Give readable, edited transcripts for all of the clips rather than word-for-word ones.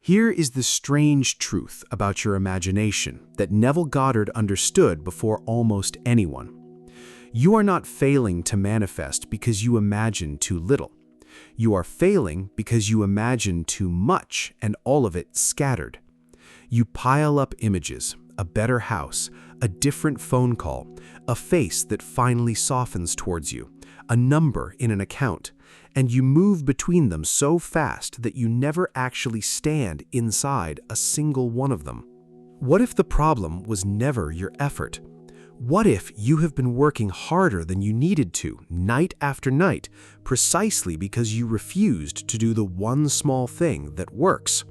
Here is the strange truth about your imagination that Neville Goddard understood before almost anyone. You are not failing to manifest because you imagine too little. You are failing because you imagine too much and all of it scattered. You pile up images, a better house, a different phone call, a face that finally softens towards you, a number in an account, and you move between them so fast that you never actually stand inside a single one of them. What if the problem was never your effort? What if you have been working harder than you needed to, night after night, precisely because you refused to do the one small thing that works?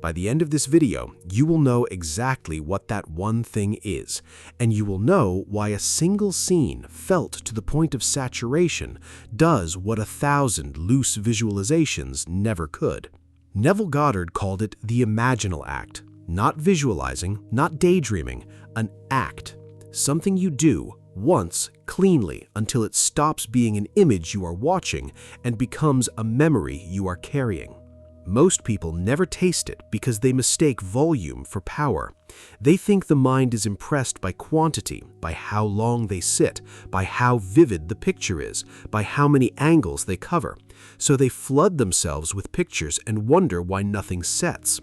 By the end of this video, you will know exactly what that one thing is, and you will know why a single scene felt to the point of saturation does what 1,000 loose visualizations never could. Neville Goddard called it the Imaginal act. Not visualizing, not daydreaming, an act. Something you do once cleanly until it stops being an image you are watching and becomes a memory you are carrying. Most people never taste it because they mistake volume for power. They think the mind is impressed by quantity, by how long they sit, by how vivid the picture is, by how many angles they cover. So they flood themselves with pictures and wonder why nothing sets.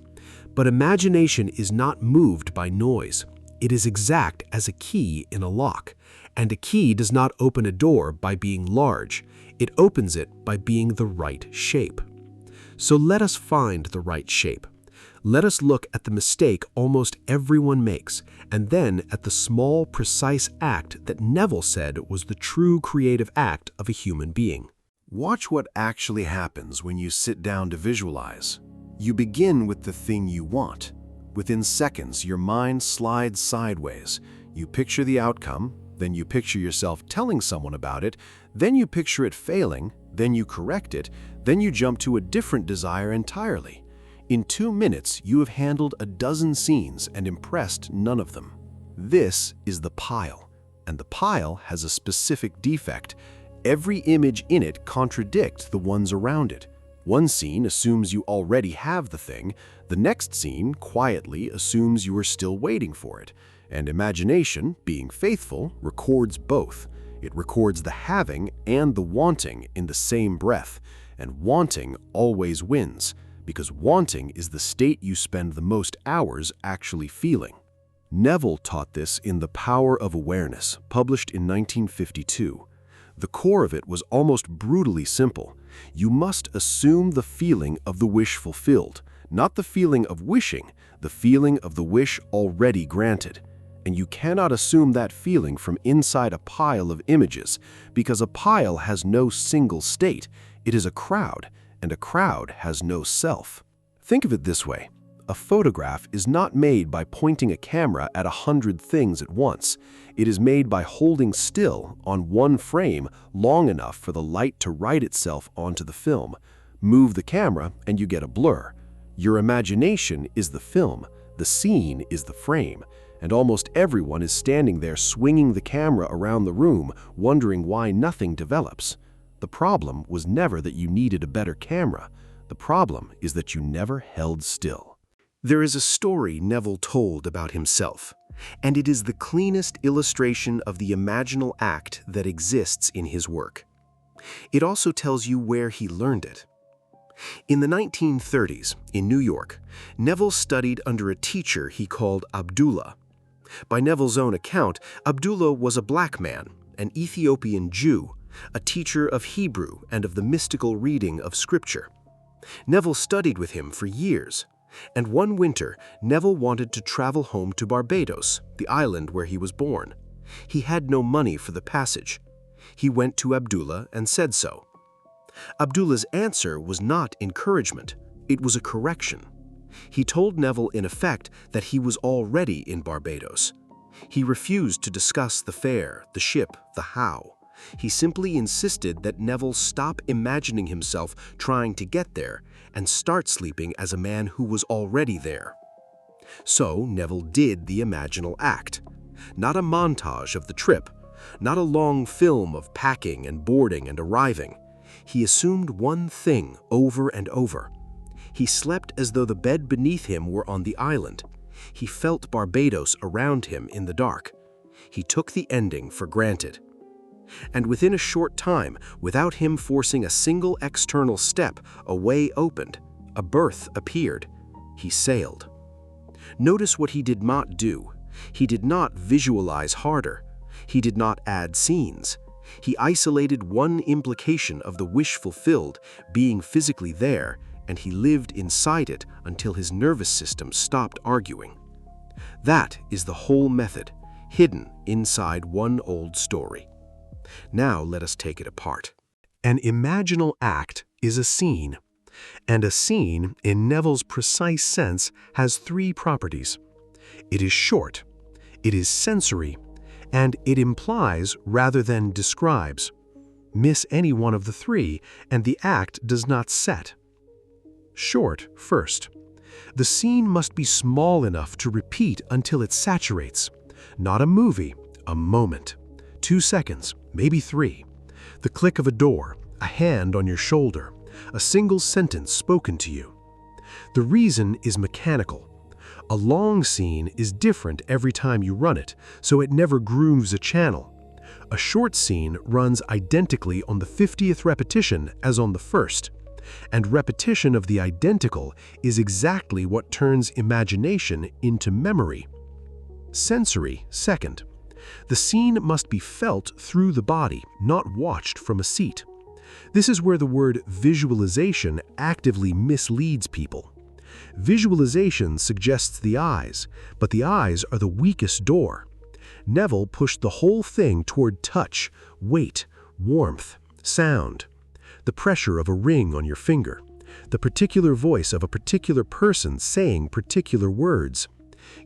But imagination is not moved by noise. It is exact as a key in a lock, and a key does not open a door by being large. It opens it by being the right shape. So let us find the right shape. Let us look at the mistake almost everyone makes, and then at the small, precise act that Neville said was the true creative act of a human being. Watch what actually happens when you sit down to visualize. You begin with the thing you want. Within seconds, your mind slides sideways. You picture the outcome, then you picture yourself telling someone about it, then you picture it failing, then you correct it, then you jump to a different desire entirely. In 2 minutes, you have handled a dozen scenes and impressed none of them. This is the pile, and the pile has a specific defect. Every image in it contradicts the ones around it. One scene assumes you already have the thing, the next scene quietly assumes you are still waiting for it. And imagination, being faithful, records both. It records the having and the wanting in the same breath, and wanting always wins, because wanting is the state you spend the most hours actually feeling. Neville taught this in The Power of Awareness, published in 1952. The core of it was almost brutally simple. You must assume the feeling of the wish fulfilled, not the feeling of wishing, the feeling of the wish already granted. And you cannot assume that feeling from inside a pile of images, because a pile has no single state. It is a crowd, and a crowd has no self. Think of it this way. A photograph is not made by pointing a camera at 100 things at once. It is made by holding still on one frame long enough for the light to write itself onto the film. Move the camera and you get a blur. Your imagination is the film, the scene is the frame, and almost everyone is standing there swinging the camera around the room, wondering why nothing develops. The problem was never that you needed a better camera. The problem is that you never held still. There is a story Neville told about himself, and it is the cleanest illustration of the imaginal act that exists in his work. It also tells you where he learned it. In the 1930s, in New York, Neville studied under a teacher he called Abdullah. By Neville's own account, Abdullah was a black man, an Ethiopian Jew, a teacher of Hebrew and of the mystical reading of Scripture. Neville studied with him for years, and one winter, Neville wanted to travel home to Barbados, the island where he was born. He had no money for the passage. He went to Abdullah and said so. Abdullah's answer was not encouragement, it was a correction. He told Neville in effect that he was already in Barbados. He refused to discuss the fare, the ship, the how. He simply insisted that Neville stop imagining himself trying to get there and start sleeping as a man who was already there. So Neville did the imaginal act. Not a montage of the trip, not a long film of packing and boarding and arriving. He assumed one thing over and over. He slept as though the bed beneath him were on the island. He felt Barbados around him in the dark. He took the ending for granted. And within a short time, without him forcing a single external step, a way opened, a berth appeared. He sailed. Notice what he did not do. He did not visualize harder. He did not add scenes. He isolated one implication of the wish fulfilled, being physically there, and he lived inside it until his nervous system stopped arguing. That is the whole method, hidden inside one old story. Now let us take it apart. An imaginal act is a scene, and a scene, in Neville's precise sense, has three properties. It is short, it is sensory, and it implies rather than describes. Miss any one of the three, and the act does not set. Short first. The scene must be small enough to repeat until it saturates. Not a movie, a moment. 2 seconds, maybe 3. The click of a door, a hand on your shoulder, a single sentence spoken to you. The reason is mechanical. A long scene is different every time you run it, so it never grooves a channel. A short scene runs identically on the 50th repetition as on the first, and repetition of the identical is exactly what turns imagination into memory. Sensory, second. The scene must be felt through the body, not watched from a seat. This is where the word visualization actively misleads people. Visualization suggests the eyes, but the eyes are the weakest door. Neville pushed the whole thing toward touch, weight, warmth, sound. The pressure of a ring on your finger, the particular voice of a particular person saying particular words.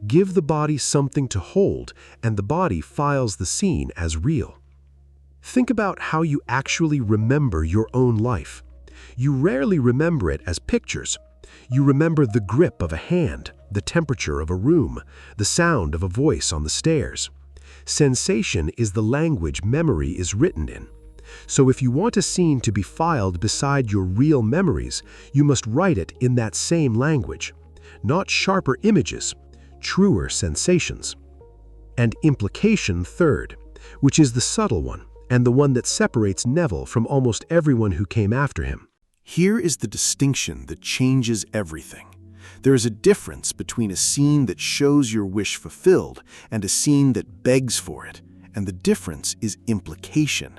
Give the body something to hold, and the body files the scene as real. Think about how you actually remember your own life. You rarely remember it as pictures. You remember the grip of a hand, the temperature of a room, the sound of a voice on the stairs. Sensation is the language memory is written in. So if you want a scene to be filed beside your real memories, you must write it in that same language. Not sharper images, truer sensations. And implication third, which is the subtle one, and the one that separates Neville from almost everyone who came after him. Here is the distinction that changes everything. There is a difference between a scene that shows your wish fulfilled and a scene that begs for it, and the difference is implication.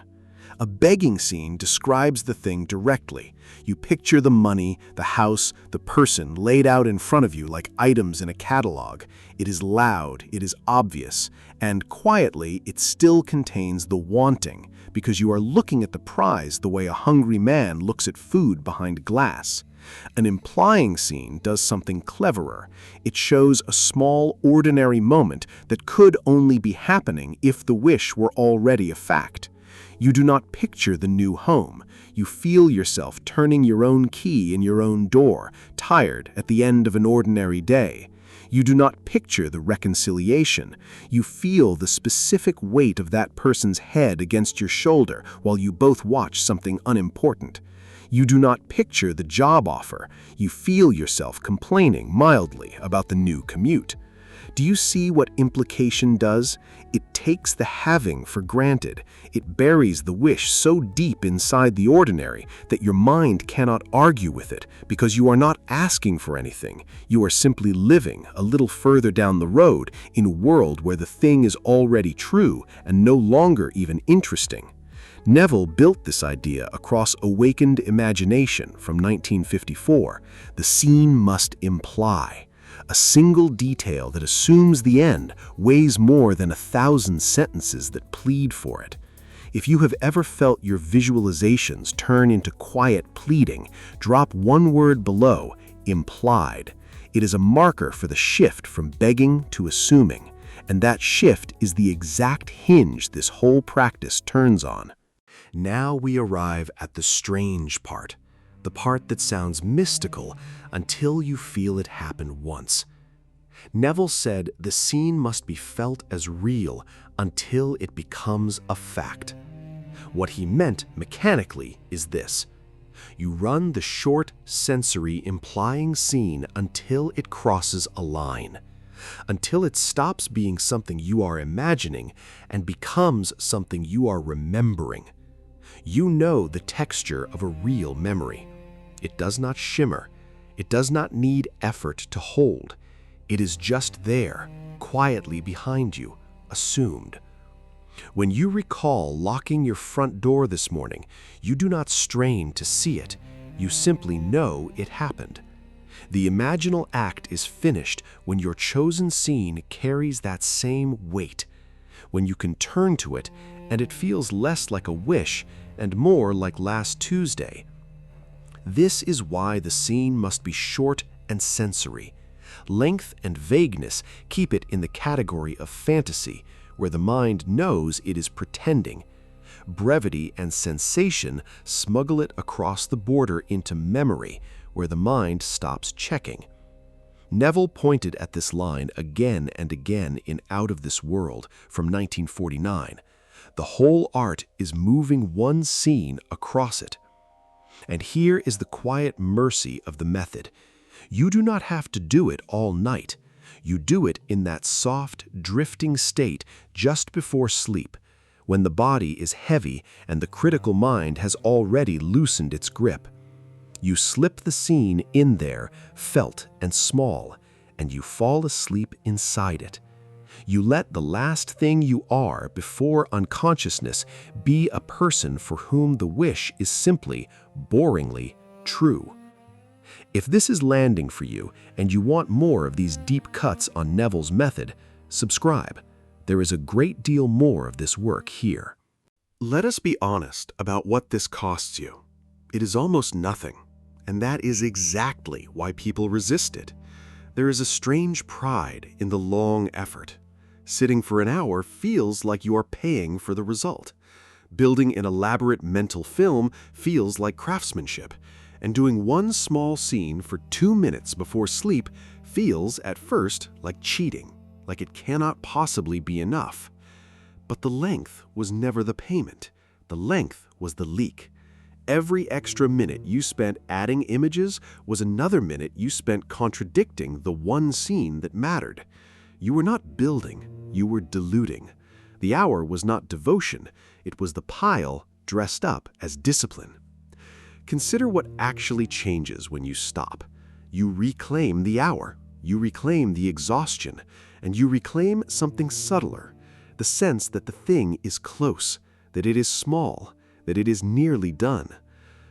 A begging scene describes the thing directly. You picture the money, the house, the person laid out in front of you like items in a catalog. It is loud, it is obvious, and quietly it still contains the wanting, because you are looking at the prize the way a hungry man looks at food behind glass. An implying scene does something cleverer. It shows a small, ordinary moment that could only be happening if the wish were already a fact. You do not picture the new home. You feel yourself turning your own key in your own door, tired at the end of an ordinary day. You do not picture the reconciliation. You feel the specific weight of that person's head against your shoulder while you both watch something unimportant. You do not picture the job offer. You feel yourself complaining mildly about the new commute. Do you see what implication does? It takes the having for granted. It buries the wish so deep inside the ordinary that your mind cannot argue with it because you are not asking for anything. You are simply living a little further down the road in a world where the thing is already true and no longer even interesting. Neville built this idea across Awakened Imagination from 1954. The scene must imply. A single detail that assumes the end weighs more than 1,000 sentences that plead for it. If you have ever felt your visualizations turn into quiet pleading, drop one word below, implied. It is a marker for the shift from begging to assuming, and that shift is the exact hinge this whole practice turns on. Now we arrive at the strange part, the part that sounds mystical until you feel it happen once. Neville said the scene must be felt as real until it becomes a fact. What he meant mechanically is this. You run the short, sensory, implying scene until it crosses a line, until it stops being something you are imagining and becomes something you are remembering. You know the texture of a real memory. It does not shimmer. It does not need effort to hold. It is just there, quietly behind you, assumed. When you recall locking your front door this morning, you do not strain to see it. You simply know it happened. The imaginal act is finished when your chosen scene carries that same weight, when you can turn to it and it feels less like a wish and more like last Tuesday. This is why the scene must be short and sensory. Length and vagueness keep it in the category of fantasy, where the mind knows it is pretending. Brevity and sensation smuggle it across the border into memory, where the mind stops checking. Neville pointed at this line again and again in Out of This World from 1949. The whole art is moving one scene across it. And here is the quiet mercy of the method. You do not have to do it all night. You do it in that soft, drifting state just before sleep, when the body is heavy and the critical mind has already loosened its grip. You slip the scene in there, felt and small, and you fall asleep inside it. You let the last thing you are before unconsciousness be a person for whom the wish is simply, boringly, true. If this is landing for you and you want more of these deep cuts on Neville's method, subscribe. There is a great deal more of this work here. Let us be honest about what this costs you. It is almost nothing, and that is exactly why people resist it. There is a strange pride in the long effort. Sitting for an hour feels like you are paying for the result. Building an elaborate mental film feels like craftsmanship, and doing one small scene for 2 minutes before sleep feels at first like cheating, like it cannot possibly be enough. But the length was never the payment. The length was the leak. Every extra minute you spent adding images was another minute you spent contradicting the one scene that mattered. You were not building, you were diluting. The hour was not devotion, it was the pile dressed up as discipline. Consider what actually changes when you stop. You reclaim the hour, you reclaim the exhaustion, and you reclaim something subtler, the sense that the thing is close, that it is small, that it is nearly done.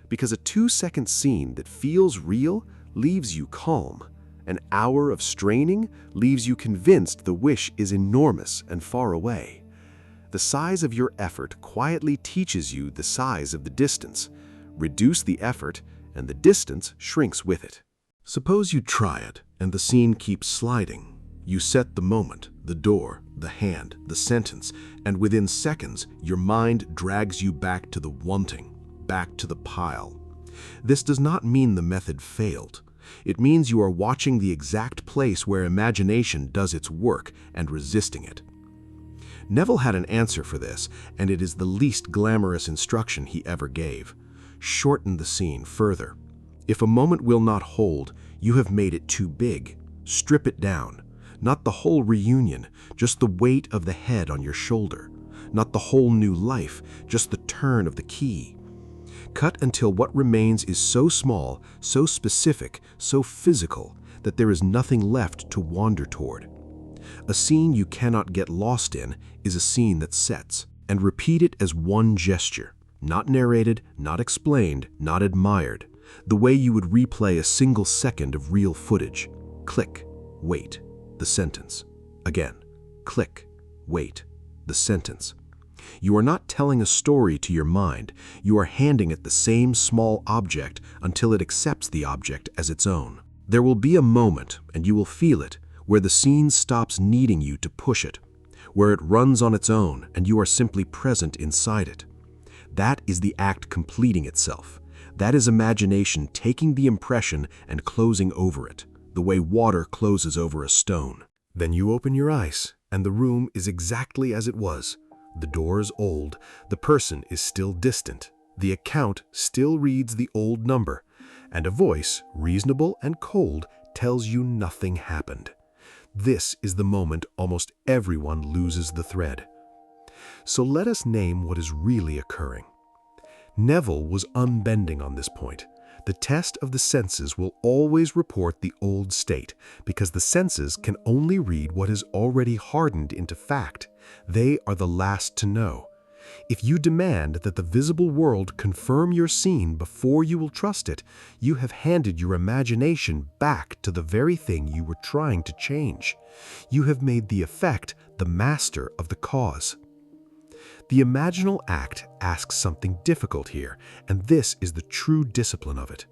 Because a 2-second scene that feels real leaves you calm. An hour of straining leaves you convinced the wish is enormous and far away. The size of your effort quietly teaches you the size of the distance. Reduce the effort, and the distance shrinks with it. Suppose you try it, and the scene keeps sliding. You set the moment, the door, the hand, the sentence, and within seconds, your mind drags you back to the wanting, back to the pile. This does not mean the method failed. It means you are watching the exact place where imagination does its work and resisting it. Neville had an answer for this, and it is the least glamorous instruction he ever gave. Shorten the scene further. If a moment will not hold, you have made it too big. Strip it down. Not the whole reunion, just the weight of the head on your shoulder. Not the whole new life, just the turn of the key. Cut until what remains is so small, so specific, so physical, that there is nothing left to wander toward. A scene you cannot get lost in is a scene that sets, and repeat it as one gesture. Not narrated, not explained, not admired. The way you would replay a single second of real footage. Click, wait, the sentence. Again, click, wait, the sentence. You are not telling a story to your mind. You are handing it the same small object until it accepts the object as its own. There will be a moment, and you will feel it, where the scene stops needing you to push it, where it runs on its own and you are simply present inside it. That is the act completing itself. That is imagination taking the impression and closing over it, the way water closes over a stone. Then you open your eyes, and the room is exactly as it was. The door is old, the person is still distant. The account still reads the old number, and a voice, reasonable and cold, tells you nothing happened. This is the moment almost everyone loses the thread. So let us name what is really occurring. Neville was unbending on this point. The test of the senses will always report the old state, because the senses can only read what is already hardened into fact. They are the last to know. If you demand that the visible world confirm your scene before you will trust it, you have handed your imagination back to the very thing you were trying to change. You have made the effect the master of the cause. The Imaginal act asks something difficult here, and this is the true discipline of it.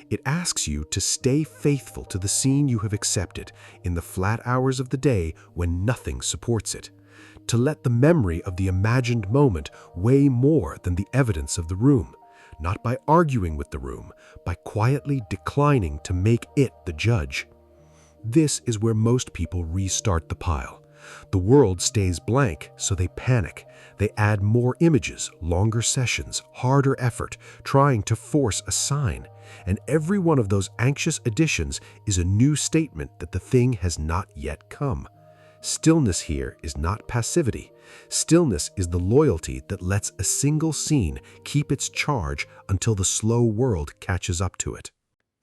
It asks you to stay faithful to the scene you have accepted in the flat hours of the day when nothing supports it. To let the memory of the imagined moment weigh more than the evidence of the room, not by arguing with the room, by quietly declining to make it the judge. This is where most people restart the pile. The world stays blank, so they panic. They add more images, longer sessions, harder effort, trying to force a sign. And every one of those anxious additions is a new statement that the thing has not yet come. Stillness here is not passivity. Stillness is the loyalty that lets a single scene keep its charge until the slow world catches up to it.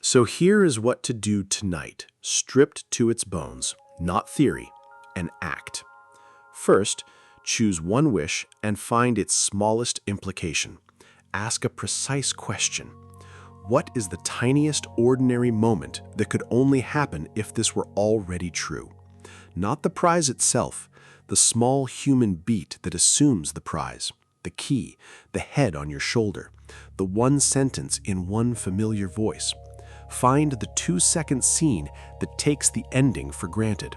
So here is what to do tonight, stripped to its bones, not theory, an act. First, choose one wish and find its smallest implication. Ask a precise question. What is the tiniest ordinary moment that could only happen if this were already true? Not the prize itself, the small human beat that assumes the prize, the key, the head on your shoulder, the one sentence in one familiar voice. Find the 2-second scene that takes the ending for granted.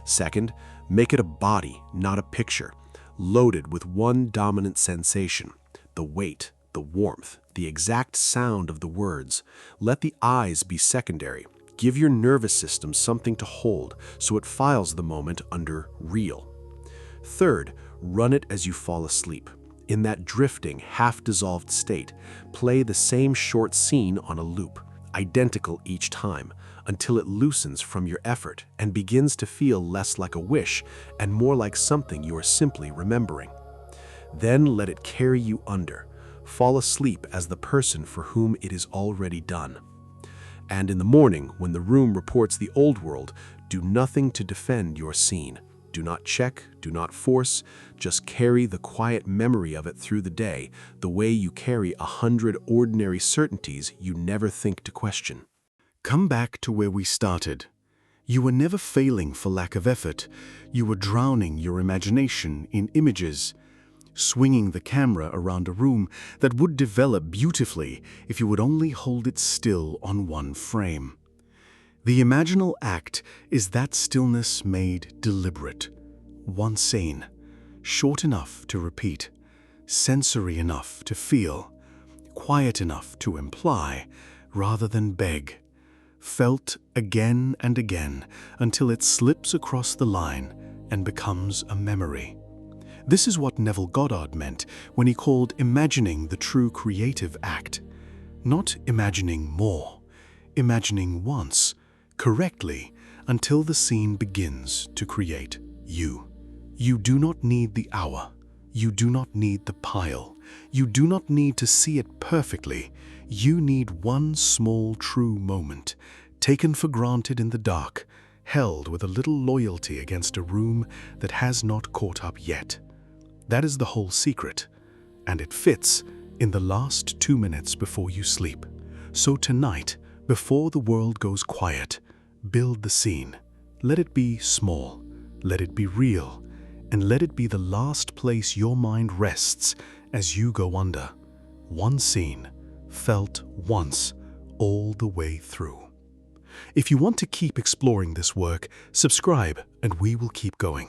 Second, make it a body, not a picture, loaded with one dominant sensation, the weight, the warmth, the exact sound of the words. Let the eyes be secondary. Give your nervous system something to hold so it files the moment under real. Third, run it as you fall asleep. In that drifting, half-dissolved state, play the same short scene on a loop, identical each time, until it loosens from your effort and begins to feel less like a wish and more like something you are simply remembering. Then let it carry you under. Fall asleep as the person for whom it is already done. And in the morning, when the room reports the old world, do nothing to defend your scene. Do not check, do not force, just carry the quiet memory of it through the day, the way you carry 100 ordinary certainties you never think to question. Come back to where we started. You were never failing for lack of effort. You were drowning your imagination in images, swinging the camera around a room that would develop beautifully if you would only hold it still on one frame. The Imaginal act is that stillness made deliberate. One scene, short enough to repeat, sensory enough to feel, quiet enough to imply rather than beg, felt again and again until it slips across the line and becomes a memory. This is what Neville Goddard meant when he called imagining the true creative act. Not imagining more, imagining once, correctly, until the scene begins to create you. You do not need the hour. You do not need the pile. You do not need to see it perfectly. You need one small true moment, taken for granted in the dark, held with a little loyalty against a room that has not caught up yet. That is the whole secret, and it fits in the last 2 minutes before you sleep. So tonight, before the world goes quiet, build the scene. Let it be small, let it be real, and let it be the last place your mind rests as you go under. One scene, felt once, all the way through. If you want to keep exploring this work, subscribe and we will keep going.